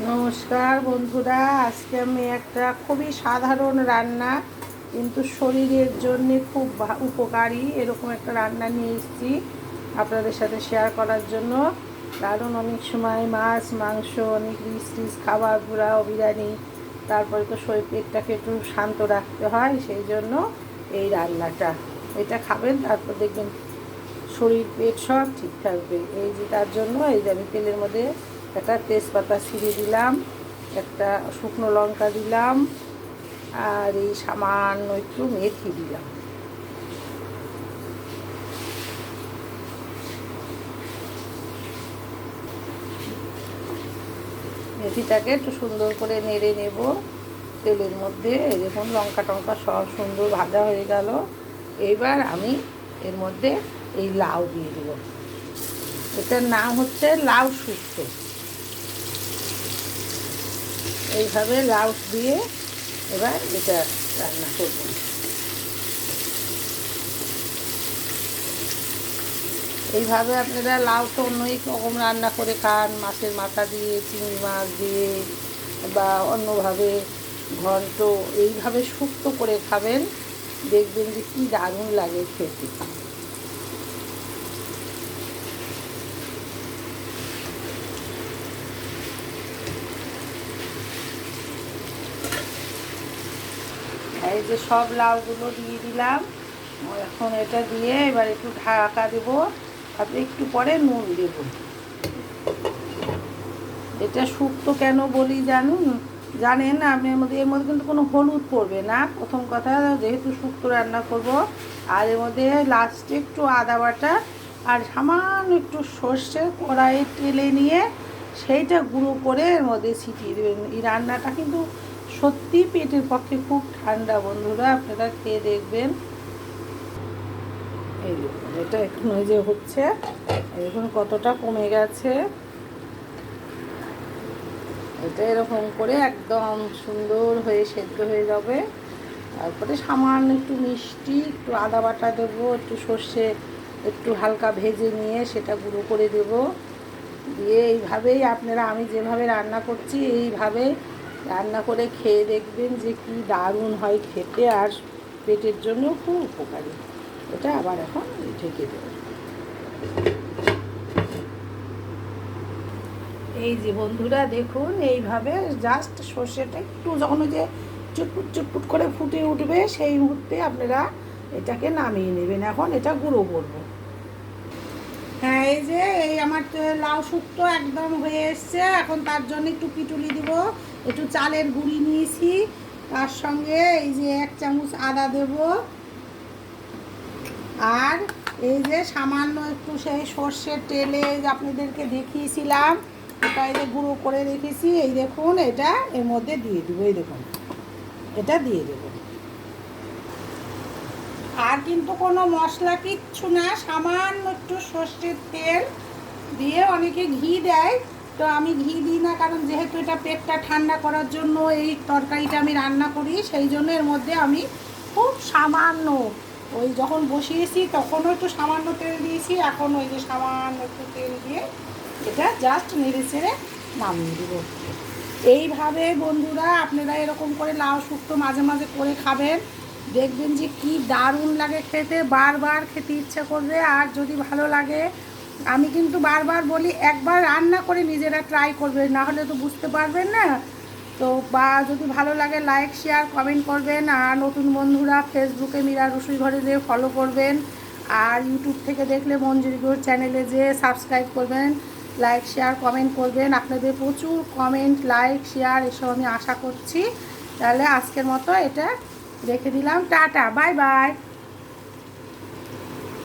নমস্কার বন্ধুরা, আজকে আমি একটা খুবই সাধারণ রান্না কিন্তু শরীরের জন্য খুব উপকারী এরকম একটা রান্না নিয়ে এসেছি আপনাদের সাথে শেয়ার করার জন্য। কারণ অনেক সময় মাছ মাংস অনেক রিচ রিচ খাবার, পোলাও বিরিয়ানি, তারপরে তো শরীর পেটটাকে একটু শান্ত রাখতে হয়, সেই জন্য এই রান্নাটা এটা খাবেন, তারপর দেখবেন শরীর পেট সব ঠিক থাকবে। এই যে তার জন্য এই যে আমি তেলের মধ্যে একটা তেজপাতা ছিঁড়ে দিলাম, একটা শুকনো লঙ্কা দিলাম, আর এই সামান্য একটু মেথি দিলাম। মেথিটাকে একটু সুন্দর করে নেড়ে নেব তেলের মধ্যে। এই দেখুন লঙ্কা টঙ্কা সব সুন্দর ভাজা হয়ে গেল। এইবার আমি এর মধ্যে এই লাউ দিয়ে দেবো। এটার নাম হচ্ছে লাউ শুক্তো। এইভাবে লাউ দিয়ে এবার এটা রান্না করব। এইভাবে আপনারা লাউ তো অনেক রকম রান্না করে খান, মাছের মাথা দিয়ে, চিংড়ি মাছ দিয়ে, বা অন্যভাবে ঘন্ট, এইভাবে শুক্তো করে খাবেন, দেখবেন যে কী দারুণ লাগে খেতে। এই যে সব লাউগুলো দিয়ে দিলাম। এখন এটা দিয়ে এবার একটু ঢাকা দেবো, তারপরে একটু পরে নুন দেব। এটা শুক্তো কেন বলি জানেন আপনি? এর মধ্যে কিন্তু কোনো হলুদ পড়বে না, প্রথম কথা, যেহেতু শুক্তো রান্না করব। আর এর মধ্যে লাস্টে একটু আদা বাটা আর সামান্য একটু সর্ষে কড়াইয়ে তেলে নিয়ে সেইটা গুঁড়ো করে এর মধ্যে ছিটিয়ে দেবেন। এই রান্নাটা কিন্তু সত্যি পেটের পক্ষে খুব ঠান্ডা বন্ধুরা, আপনারা খেয়ে দেখবেন। এই এটা এখন ওই যে হচ্ছে, এখন কতটা কমে গেছে। এটা এরকম করে একদম সুন্দর হয়ে সেদ্ধ হয়ে যাবে। তারপরে সামান্য একটু মিষ্টি, একটু আদা বাটা দেবো, একটু সর্ষে একটু হালকা ভেজে নিয়ে সেটা গুঁড়ো করে দেব। দিয়ে এইভাবেই আপনারা, আমি যেভাবে রান্না করছি এইভাবে রান্না করে খেয়ে দেখবেন যে কি দারুণ হয় খেতে, আর পেটের জন্য খুব উপকারী। এটা আবার এখন ঢেকে দেবো। এই যে বন্ধুরা দেখুন, এইভাবে জাস্ট সর্ষেটা একটু যখন ওই যে চুটপুট চুটপুট করে ফুটে উঠবে, সেই মুহূর্তে আপনারা এটাকে নামিয়ে নেবেন। এখন এটা গুঁড়ো করবো। হ্যাঁ, এই যে এই আমার লাউ শুক্তো একদম হয়ে এসছে। এখন তার জন্য একটু পিটুলি দিব, একটু চালের গুঁড়ি নিয়েছি, তার সঙ্গে এই যে 1 চামচ আদা দেব, আর এই যে সামান্য একটু সেই সর্ষের তেলে যে আপনাদেরকে দেখিয়েছিলাম, এটা এই যে গুঁড়ো করে রেখেছি, এই দেখুন এটা এর মধ্যে দিয়ে দেবো। এই দেখুন এটা দিয়ে দেবো। আর কিন্তু কোনো মশলা কিচ্ছু না, সামান্য একটু সর্ষের তেল দিয়ে, অনেকে ঘি দেয়, তো আমি ঘি দিই না, কারণ যেহেতু এটা পেটটা ঠান্ডা করার জন্য এই তরকারিটা আমি রান্না করি, সেই জন্য এর মধ্যে আমি খুব সামান্য, ওই যখন বসিয়েছি তখনও একটু সামান্য তেল দিয়েছি, এখন ওই যে সামান্য একটু তেল দিয়ে এটা জাস্ট নেড়ে চেড়ে নামিয়ে দেবো। এইভাবে বন্ধুরা আপনারা এরকম করে লাউ শুক্তো মাঝে মাঝে করে খাবেন, দেখবেন যে কি দারুণ লাগে খেতে, বারবার খেতে ইচ্ছা করবে। আর যদি ভালো লাগে, আমি কিন্তু বারবার বলি একবার রান্না করে নিজেরা ট্রাই করবেন, না হলে তো বুঝতে পারবেন না। তো বা যদি ভালো লাগে লাইক শেয়ার কমেন্ট করবেন, আর নতুন বন্ধুরা ফেসবুকে মীরা রসুই ঘরে যেয়ে ফলো করবেন, আর ইউটিউব থেকে দেখলে মঞ্জুরি গৌর চ্যানেলে যেয়ে সাবস্ক্রাইব করবেন, লাইক শেয়ার কমেন্ট করবেন। আপনাদের প্রচুর কমেন্ট লাইক শেয়ার এসব আমি আশা করছি। তাহলে আজকের মতো এটা রেখে দিলাম, টাটা, বাই বাই।